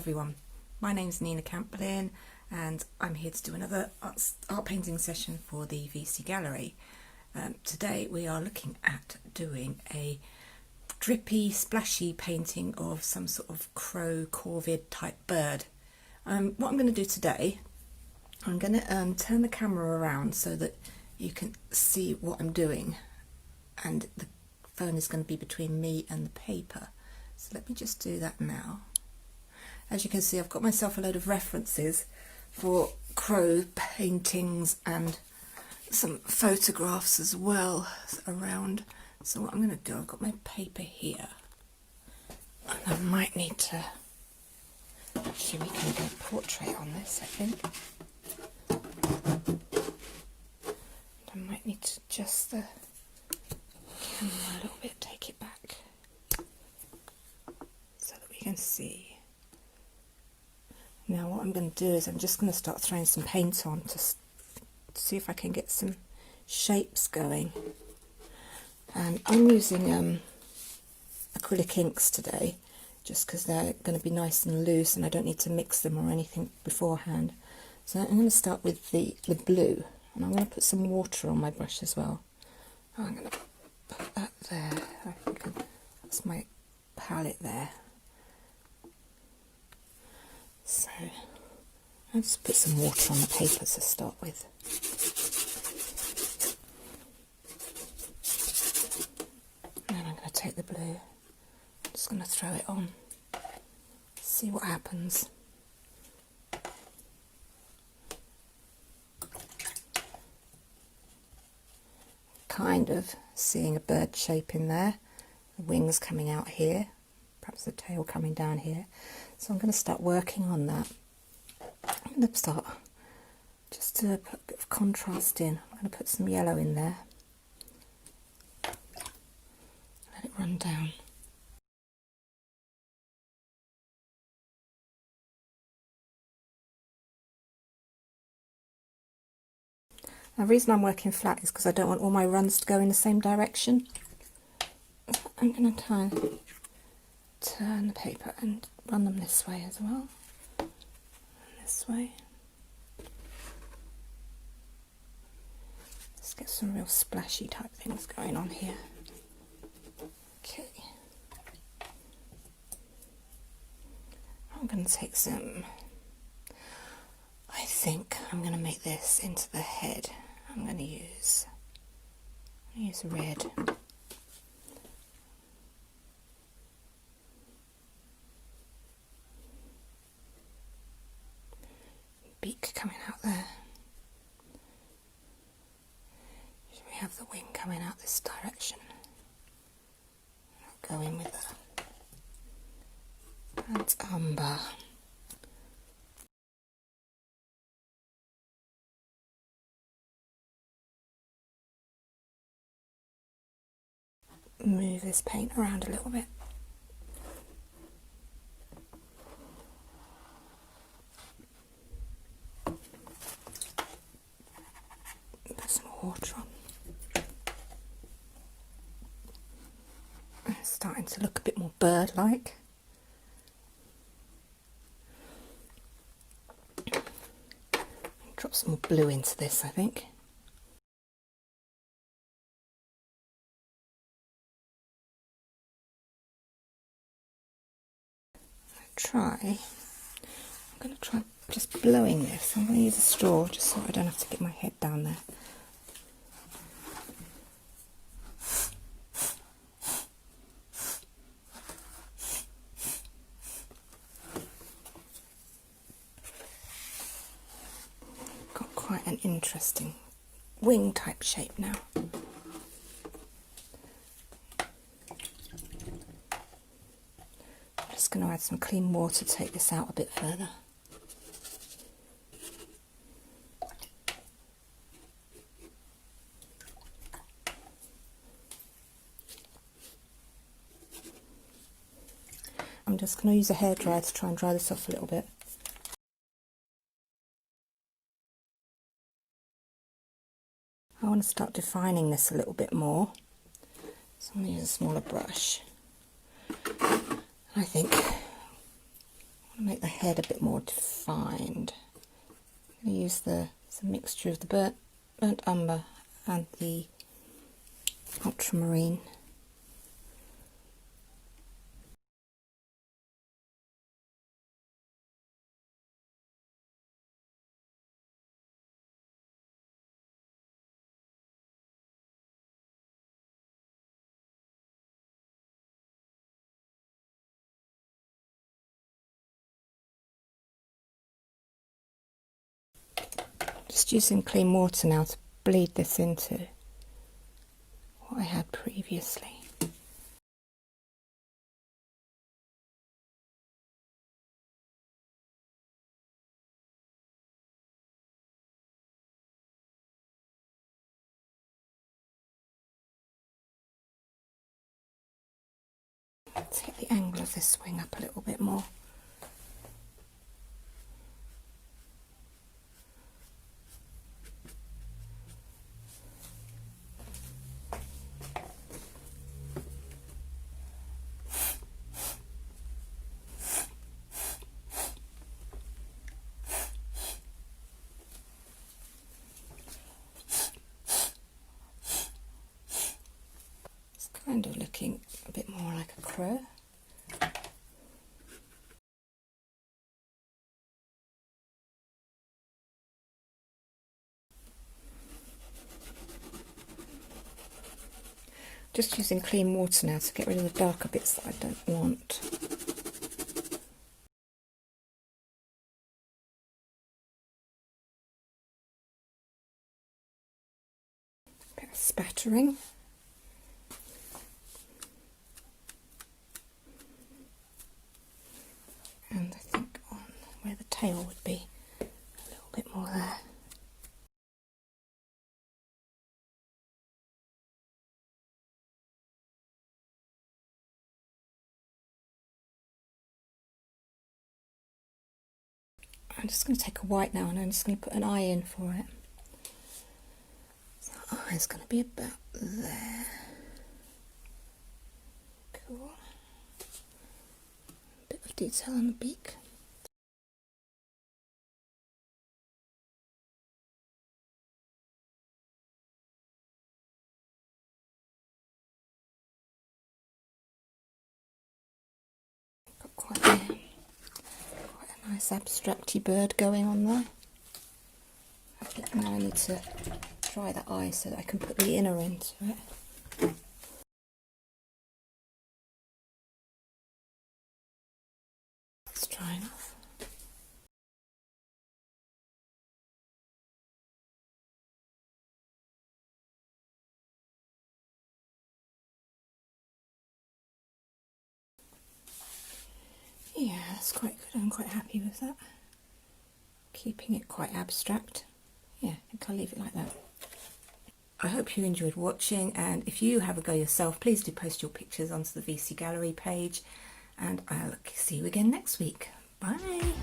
everyone, my name's Nina Camplin and I'm here to do another art painting session for the VC Gallery. Today we are looking at doing a drippy, splashy painting of some sort of crow, corvid type bird. What I'm going to do today, I'm going to turn the camera around so that you can see what I'm doing, and the phone is going to be between me and the paper. So let me just do that now. As you can see, I've got myself a load of references for crow paintings and some photographs as well around. So what I'm going to do, I've got my paper here, and I might need to, actually we can do a portrait on this, I think. I might need to adjust the camera a little bit, take it back so that we can see. Now what I'm going to do is I'm just going to start throwing some paint on to see if I can get some shapes going. And I'm using acrylic inks today just because they're going to be nice and loose and I don't need to mix them or anything beforehand. So I'm going to start with the blue, and I'm going to put some water on my brush as well. I'm going to put that there. I think that's my palette there. So I'll just put some water on the paper to start with. And then I'm going to take the blue, I'm just going to throw it on, see what happens. Kind of seeing a bird shape in there, the wings coming out here, perhaps the tail coming down here. So I'm going to start working on that. I'm going to start just to put a bit of contrast in. I'm going to put some yellow in there. Let it run down. Now, the reason I'm working flat is because I don't want all my runs to go in the same direction. I'm going to try and turn the paper and run them this way as well. And this way. Let's get some real splashy type things going on here. Okay. I'm going to take some, I think I'm going to make this into the head. I'm going to use red. Beak coming out there. Should we have the wing coming out this direction? I'll go in with that. That's umber. Move this paint around a little bit. Put some water on. It's starting to look a bit more bird-like. Drop some more blue into this, I think. I'm going to try just blowing this. I'm going to use a straw just so I don't have to get my head down there. Got quite an interesting wing type shape now. I'm just going to add some clean water to take this out a bit further. I'm just going to use a hairdryer to try and dry this off a little bit. I want to start defining this a little bit more, so I'm going to use a smaller brush. I think I want to make the head a bit more defined. I'm going to use the mixture of the burnt umber and the ultramarine. Just using clean water now to bleed this into what I had previously. Let's get the angle of this wing up a little bit more. Kind of looking a bit more like a crow. Just using clean water now to get rid of the darker bits that I don't want. A bit of spattering. And I think on where the tail would be, a little bit more there. I'm just going to take a white now and I'm just going to put an eye in for it. So the eye's going to be about there. Cool. A bit of detail on the beak. Got quite a nice abstracty bird going on there. I think now I need to dry that eye so that I can put the inner into it. It's dry enough. Yeah, that's quite good. I'm quite happy with that. Keeping it quite abstract. Yeah, I think I'll leave it like that. I hope you enjoyed watching, and if you have a go yourself, please do post your pictures onto the VC Gallery page, and I'll see you again next week. Bye!